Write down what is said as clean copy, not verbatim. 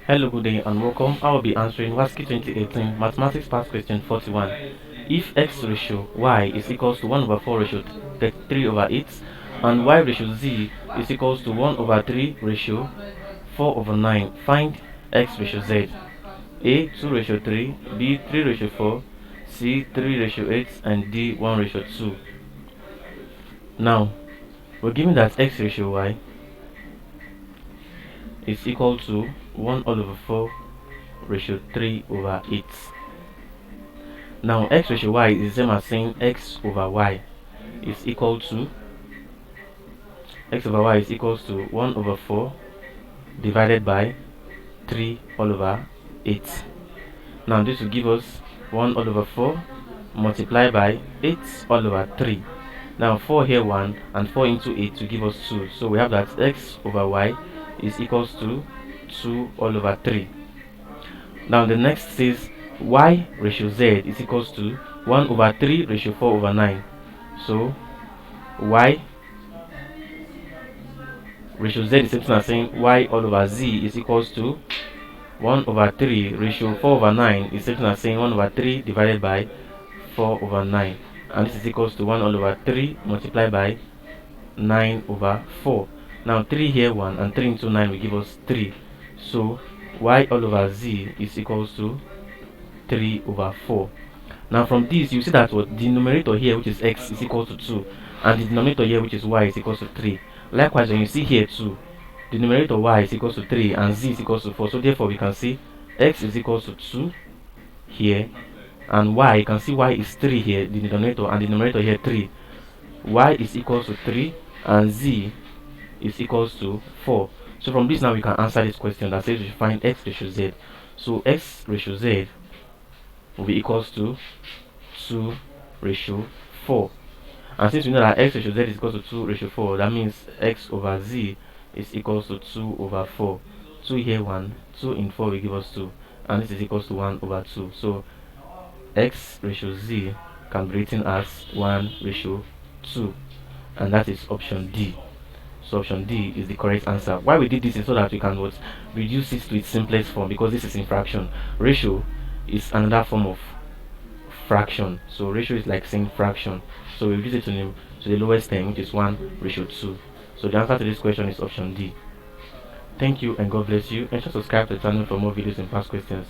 Hello, good day and welcome. I will be answering WASSCE 2018 Mathematics Past Question 41. If x ratio y is equals to 1 over 4 ratio 3 over 8 and y ratio z is equals to 1 over 3 ratio 4 over 9, find x ratio z. A 2 ratio 3, B 3 ratio 4, C 3 ratio 8 and D 1 ratio 2. Now, we're given that x ratio y is equal to 1 all over 4 ratio 3 over 8. Now x ratio y is the same as saying x over y is equal to 1 over 4 divided by 3 all over 8. Now this will give us 1 all over 4 multiplied by 8 all over 3. Now 4 here 1 and 4 into 8 will give us 2. So we have that x over y is equals to 2 all over 3. Now the next says y ratio z is equals to 1 over 3 ratio 4 over 9. So y ratio z is something as saying y all over z is equals to 1 over 3 ratio 4 over 9 is something as saying 1 over 3 divided by 4 over 9. And this is equals to 1 all over 3 multiplied by 9 over 4. Now 3 here 1 and 3 into 9 will give us 3. So y all over z is equals to 3 over 4. Now from this you see that what the numerator here, which is x, is equal to 2 and the denominator here, which is y, is equal to 3. Likewise, when you see here 2, the numerator y is equal to 3 and z is equal to 4. So therefore we can see x is equal to 2 here and y, you can see y is 3 here, the denominator, and the numerator here 3. Y is equal to 3 and z is equals to 4. So from this now we can answer this question that says we should find x ratio z. So x ratio z will be equals to 2 ratio 4. And since we know that x ratio z is equal to 2 ratio 4, that means x over z is equals to 2 over 4. 2 here 1, 2 in 4 will give us 2, and this is equals to 1 over 2. So x ratio z can be written as 1 ratio 2, and that is option D. So option D is the correct answer. Why we did this is so that we can reduce it to its simplest form, because this is in fraction. Ratio is another form of fraction. So ratio is like saying fraction. So we reduce it to the lowest term, which is 1 ratio 2. So the answer to this question is option D. Thank you and God bless you. And just subscribe to the channel for more videos and past questions.